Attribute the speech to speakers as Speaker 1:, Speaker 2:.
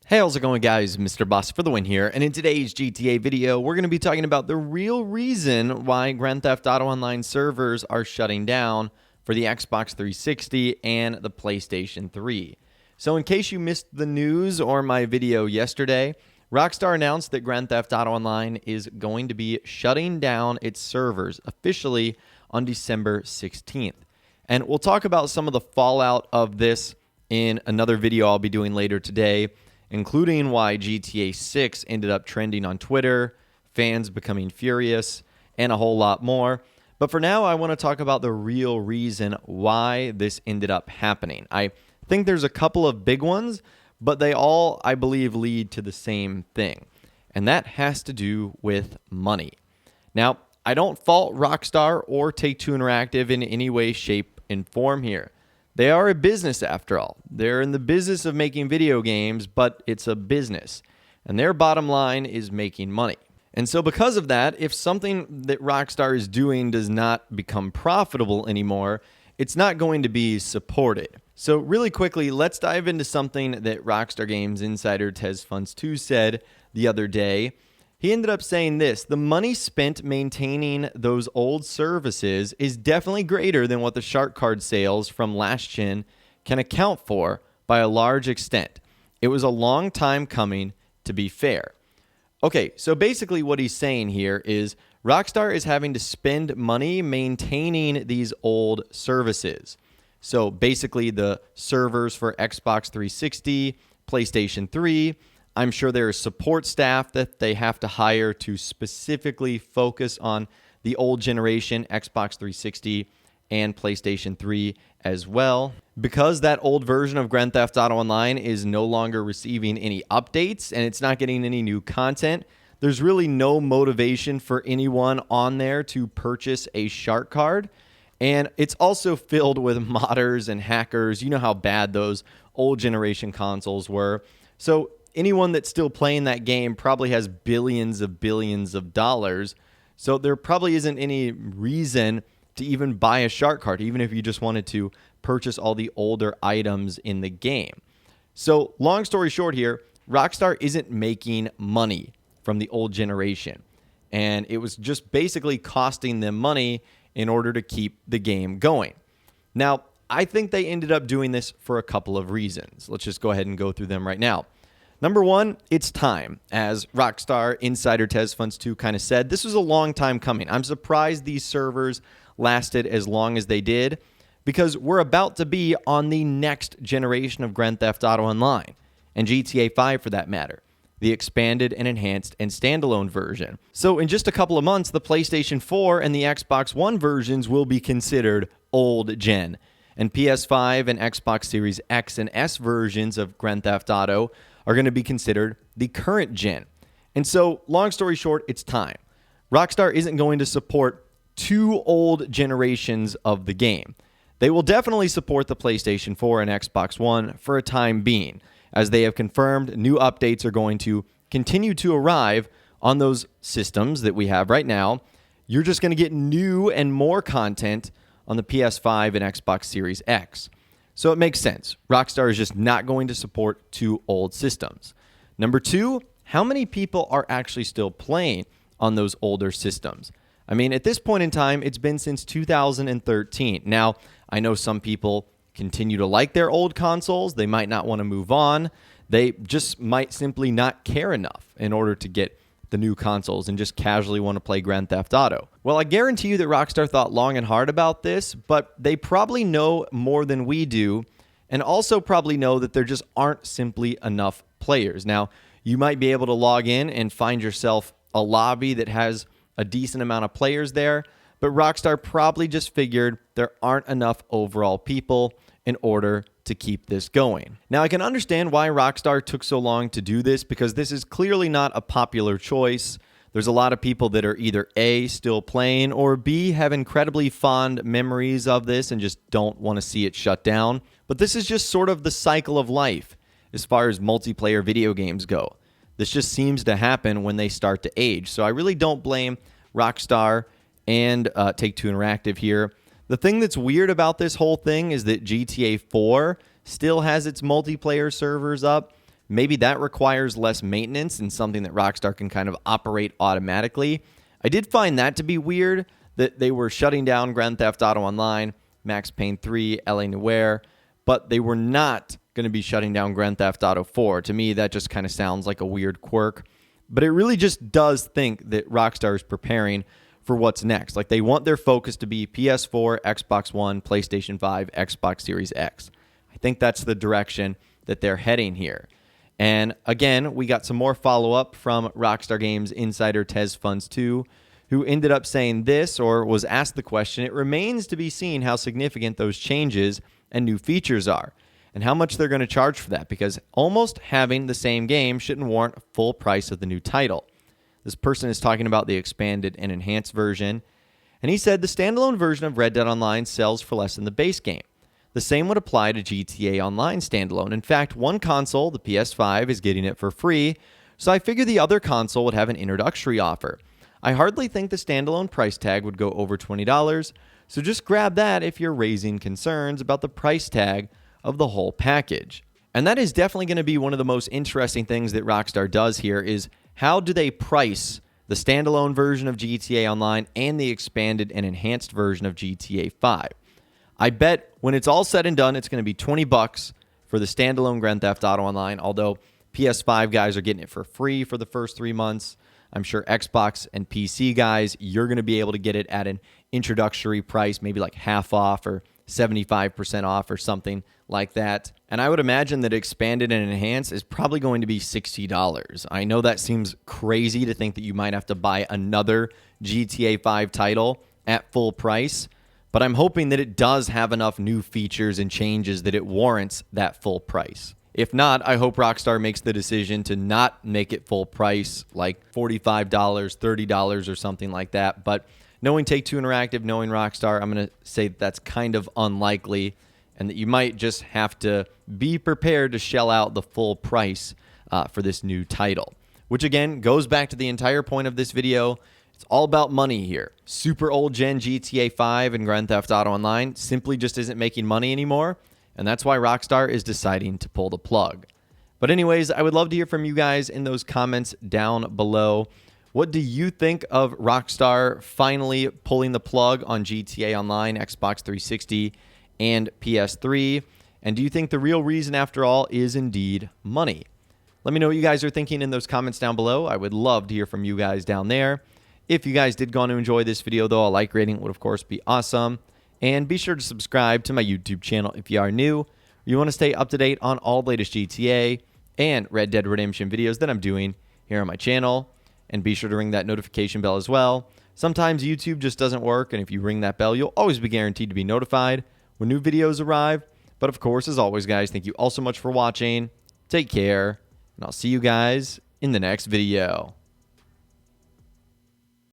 Speaker 1: Hey, how's it going, guys? Mr. Boss for the win here, and in today's GTA video, we're going to be talking about the real reason why Grand Theft Auto Online servers are shutting down for the Xbox 360 and the PlayStation 3. So in case you missed the news or my video yesterday, Rockstar announced that Grand Theft Auto Online is going to be shutting down its servers officially on December 16th. And we'll talk about some of the fallout of this in another video I'll be doing later today, including why GTA 6 ended up trending on Twitter, fans becoming furious, and a whole lot more. But for now, I want to talk about the real reason why this ended up happening. I think there's a couple of big ones, but they all, I believe, lead to the same thing. And that has to do with money. Now, I don't fault Rockstar or Take-Two Interactive in any way, shape, and form here. They are a business after all. They're in the business of making video games, but it's a business. And their bottom line is making money. And so because of that, if something that Rockstar is doing does not become profitable anymore, it's not going to be supported. So really quickly, let's dive into something that Rockstar Games insider TezFunds2 said the other day. He ended up saying this: the money spent maintaining those old services is definitely greater than what the shark card sales from last gen can account for by a large extent. It was a long time coming, to be fair. Okay, so basically what he's saying here is Rockstar is having to spend money maintaining these old services. So basically the servers for Xbox 360, PlayStation 3, I'm sure there is support staff that they have to hire to specifically focus on the old generation Xbox 360 and PlayStation 3 as well. Because that old version of Grand Theft Auto Online is no longer receiving any updates and it's not getting any new content, there's really no motivation for anyone on there to purchase a shark card. And it's also filled with modders and hackers. You know how bad those old generation consoles were. So anyone that's still playing that game probably has billions of dollars. So there probably isn't any reason to even buy a shark card, even if you just wanted to purchase all the older items in the game. So long story short here, Rockstar isn't making money from the old generation. And it was just basically costing them money in order to keep the game going. Now, I think they ended up doing this for a couple of reasons. Let's just go ahead and go through them right now. Number one, it's time. As Rockstar insider TezFunds2 kind of said, this was a long time coming. I'm surprised these servers lasted as long as they did, because we're about to be on the next generation of Grand Theft Auto Online, and GTA 5 for that matter, the expanded and enhanced and standalone version. So in just a couple of months, the PlayStation 4 and the Xbox One versions will be considered old gen, and PS5 and Xbox Series X and S versions of Grand Theft Auto are going to be considered the current gen. And so, long story short, it's time. Rockstar isn't going to support two old generations of the game. They will definitely support the PlayStation 4 and Xbox One for a time being, as they have confirmed new updates are going to continue to arrive on those systems that we have right now. You're just going to get new and more content on the PS5 and Xbox Series X. So it makes sense. Rockstar is just not going to support two old systems. Number two, how many people are actually still playing on those older systems? I mean, at this point in time, it's been since 2013. Now, I know some people continue to like their old consoles. They might not want to move on. They just might simply not care enough in order to get the new consoles and just casually want to play Grand Theft Auto. Well, I guarantee you that Rockstar thought long and hard about this, but they probably know more than we do, and also probably know that there just aren't simply enough players. Now, you might be able to log in and find yourself a lobby that has a decent amount of players there, but Rockstar probably just figured there aren't enough overall people in order to keep this going. Now, I can understand why Rockstar took so long to do this, because this is clearly not a popular choice. There's a lot of people that are either A, still playing, or B, have incredibly fond memories of this and just don't want to see it shut down. But this is just sort of the cycle of life as far as multiplayer video games go. This just seems to happen when they start to age. So I really don't blame Rockstar and Take-Two Interactive here. The thing that's weird about this whole thing is that GTA 4 still has its multiplayer servers up, maybe that requires less maintenance and something that Rockstar can kind of operate automatically. I did find that to be weird, that they were shutting down Grand Theft Auto Online, Max Payne 3, LA Noire, but they were not going to be shutting down Grand Theft Auto 4. To me, that just kind of sounds like a weird quirk. But it really just does think that Rockstar is preparing for what's next. Like, they want their focus to be PS4, Xbox One, PlayStation 5, Xbox Series X. I think that's the direction that they're heading here. And again, we got some more follow-up from Rockstar Games insider Tez Funds 2, who ended up saying this, or was asked the question, it remains to be seen how significant those changes and new features are, and how much they're going to charge for that, because almost having the same game shouldn't warrant a full price of the new title. This person is talking about the expanded and enhanced version, and he said the standalone version of Red Dead Online sells for less than the base game. The same would apply to GTA Online standalone. In fact, one console, the PS5, is getting it for free, so I figure the other console would have an introductory offer. I hardly think the standalone price tag would go over $20, so just grab that if you're raising concerns about the price tag of the whole package. And that is definitely going to be one of the most interesting things that Rockstar does here, is how do they price the standalone version of GTA Online and the expanded and enhanced version of GTA 5. I bet when it's all said and done, it's going to be $20 for the standalone Grand Theft Auto Online, although PS5 guys are getting it for free for the first 3 months. I'm sure Xbox and PC guys, you're going to be able to get it at an introductory price, maybe like half off or 75% off or something like that. And I would imagine that expanded and enhanced is probably going to be $60. I know that seems crazy to think that you might have to buy another GTA 5 title at full price, but I'm hoping that it does have enough new features and changes that it warrants that full price. If not, I hope Rockstar makes the decision to not make it full price, like $45, $30 or something like that. But knowing Take-Two Interactive, knowing Rockstar, I'm going to say that's kind of unlikely, and that you might just have to be prepared to shell out the full price for this new title. Which, again, goes back to the entire point of this video. It's all about money here. Super old gen GTA 5 and Grand Theft Auto Online simply just isn't making money anymore, and that's why Rockstar is deciding to pull the plug. But anyways, I would love to hear from you guys in those comments down below. What do you think of Rockstar finally pulling the plug on GTA Online, Xbox 360, and PS3? And do you think the real reason, after all, is indeed money? Let me know what you guys are thinking in those comments down below. I would love to hear from you guys down there. If you guys did go on to enjoy this video, though, a like rating would, of course, be awesome. And be sure to subscribe to my YouTube channel if you are new. You want to stay up to date on all the latest GTA and Red Dead Redemption videos that I'm doing here on my channel. And be sure to ring that notification bell as well. Sometimes YouTube just doesn't work, and if you ring that bell, you'll always be guaranteed to be notified when new videos arrive. But of course, as always, guys, thank you all so much for watching. Take care, and I'll see you guys in the next video.